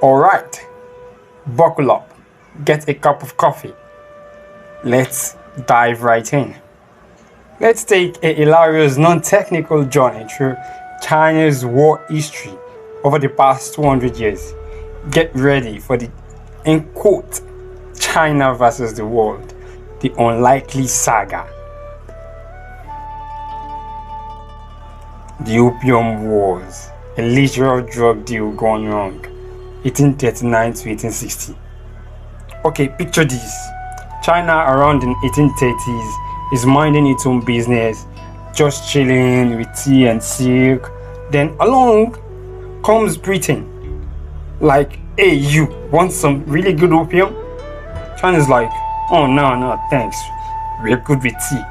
Alright, buckle up, get a cup of coffee. Let's dive right in. Let's take a hilarious non-technical journey through China's war history over the past 200 years. Get ready for the, in quote, China versus the world, the unlikely saga. The Opium Wars, a literal drug deal gone wrong, 1839 to 1860. Okay, picture this. China around the 1830s is minding its own business, just chilling with tea and silk. Then along comes Britain. Like, hey, you want some really good opium? China's like, oh no, thanks. We're good with tea.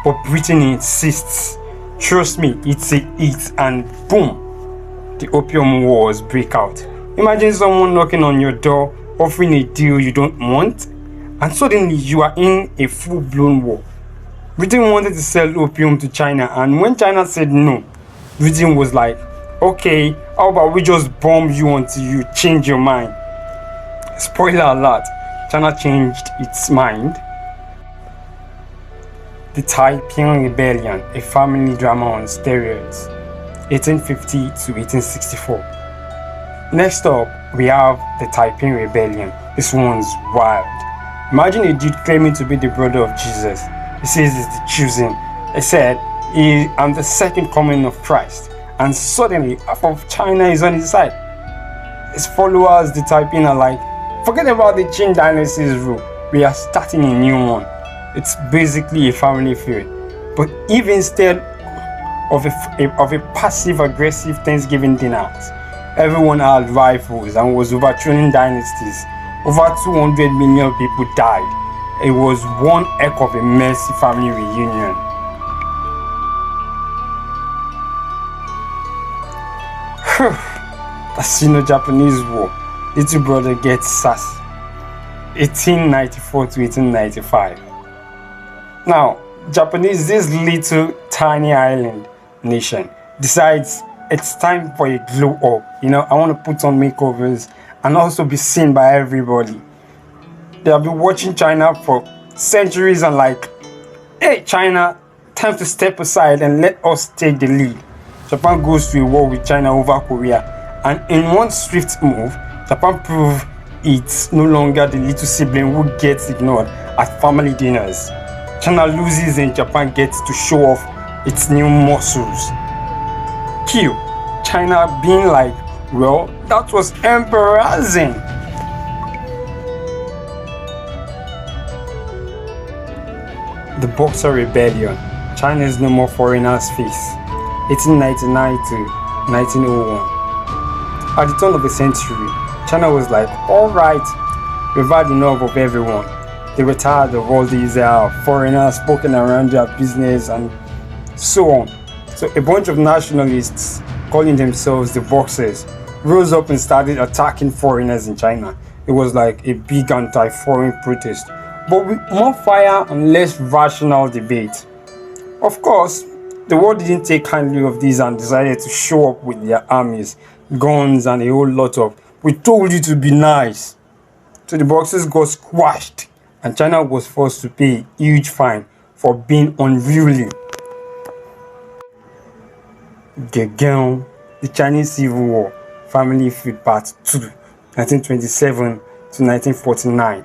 But Britain insists. Trust me, it's a hit, and boom, the Opium Wars break out. Imagine someone knocking on your door, offering a deal you don't want, and suddenly you are in a full-blown war. Britain wanted to sell opium to China, and when China said no, Britain was like, okay, how about we just bomb you until you change your mind? Spoiler alert, China changed its mind. The Taiping Rebellion, a family drama on steroids, 1850 to 1864. Next up, we have the Taiping Rebellion. This one's wild. Imagine a dude claiming to be the brother of Jesus. He says he's the chosen. He said, I'm the second coming of Christ. And suddenly, half of China is on his side. His followers, the Taiping, are like, forget about the Qing dynasties rule. We are starting a new one. It's basically a family feud. But even instead of a passive-aggressive Thanksgiving dinner, everyone had rifles and was overthrowing dynasties. Over 200 million people died. It was one heck of a messy family reunion. The Sino-Japanese War. Little brother gets sassy. 1894 to 1895. Now, Japanese, this little tiny island nation, decides it's time for a glow up. I want to put on makeovers and also be seen by everybody. They have been watching China for centuries and like, hey China, time to step aside and let us take the lead. Japan goes to a war with China over Korea, and in one swift move, Japan proved it's no longer the little sibling who gets ignored at family dinners. China loses and Japan gets to show off its new muscles. Q. China being like, well, that was embarrassing. The Boxer Rebellion. China is no more foreigners' face. 1899 to 1901. At the turn of the century, China was like, alright, we've had enough of everyone. They were tired of all these foreigners poking around their business and so on. So a bunch of nationalists, calling themselves the Boxers, rose up and started attacking foreigners in China. It was like a big anti-foreign protest, but with more fire and less rational debate. Of course, the world didn't take kindly of these and decided to show up with their armies, guns, and a whole lot of, we told you to be nice. So the Boxers got squashed, and China was forced to pay a huge fine for being unruly. The Chinese Civil War, Family Feud Part 2, 1927 to 1949.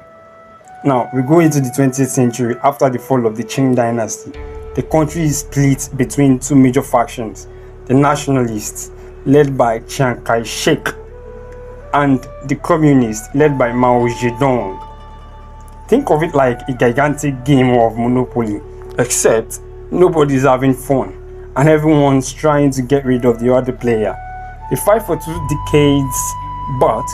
Now, we go into the 20th century after the fall of the Qing dynasty. The country is split between two major factions, the nationalists, led by Chiang Kai-shek, and the communists, led by Mao Zedong. Think of it like a gigantic game of Monopoly, except nobody's having fun and everyone's trying to get rid of the other player. They fight for 2 decades, but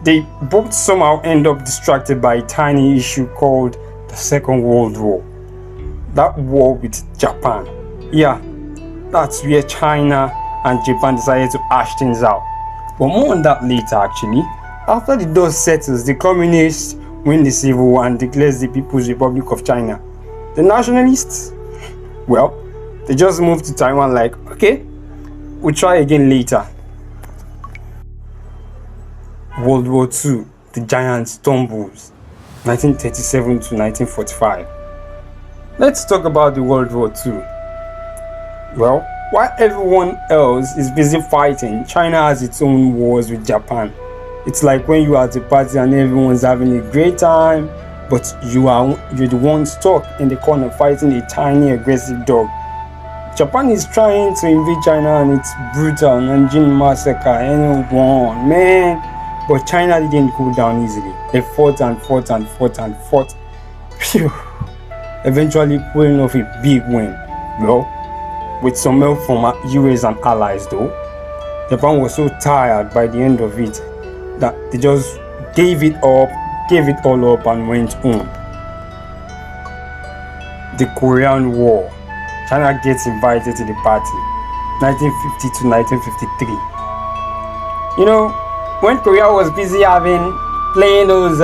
they both somehow end up distracted by a tiny issue called the Second World War. That war with Japan. Yeah, that's where China and Japan decided to hash things out. But more on that later actually. After the dust settles, the communists win the civil war and declares the People's Republic of China. The nationalists, well, they just moved to Taiwan like, okay, we'll try again later. World War II, the giant stumbles, 1937 to 1945. Let's talk about the World War II. Well, while everyone else is busy fighting, China has its own wars with Japan. It's like when you are at a party and everyone's having a great time, but you're the one stuck in the corner fighting a tiny aggressive dog. Japan is trying to invade China and it's brutal, Nanjing massacre, anyone, man. But China didn't cool down easily. They fought and fought and fought and fought. Phew. Eventually pulling off a big win. Well, with some help from US and allies though. Japan was so tired by the end of it that they just gave it all up and went home. The Korean War. China gets invited to the party, 1950 to 1953. You know, when Korea was busy playing those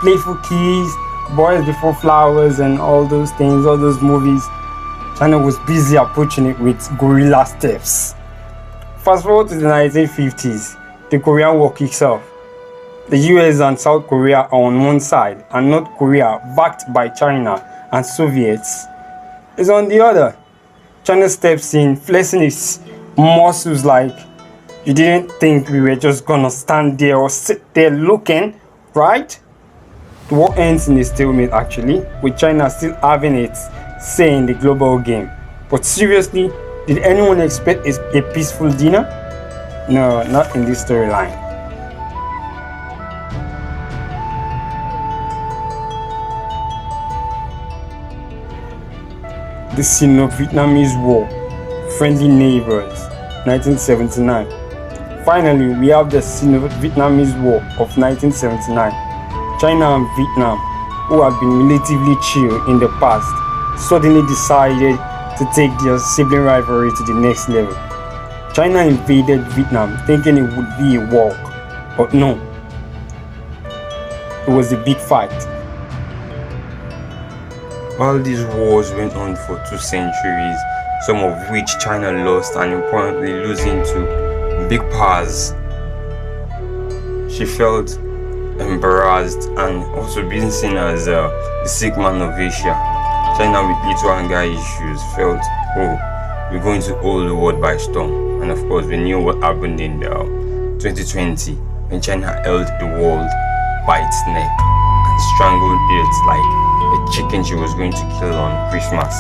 playful keys, Boys Before Flowers and all those things, all those movies, China was busy approaching it with guerrilla steps. Fast forward to the 1950s, the Korean War kicks off. The US and South Korea are on one side, and North Korea, backed by China and Soviets, is on the other. China steps in, flexing its muscles like, you didn't think we were just gonna stand there or sit there looking, right? The war ends in a stalemate actually, with China still having its say in the global game. But seriously, did anyone expect a peaceful dinner? No, not in this storyline. The Sino-Vietnamese War, Friendly Neighbors, 1979. Finally, we have the Sino-Vietnamese War of 1979. China and Vietnam, who had been relatively chill in the past, suddenly decided to take their sibling rivalry to the next level. China invaded Vietnam thinking it would be a war, but no, it was a big fight. While these wars went on for 2 centuries, some of which China lost and importantly losing to big powers, she felt embarrassed and also being seen as the sick man of Asia. China, with little anger issues, felt, oh, we're going to hold the world by storm. And of course, we knew what happened in 2020 when China held the world by its neck and strangled it like a chicken she was going to kill on Christmas.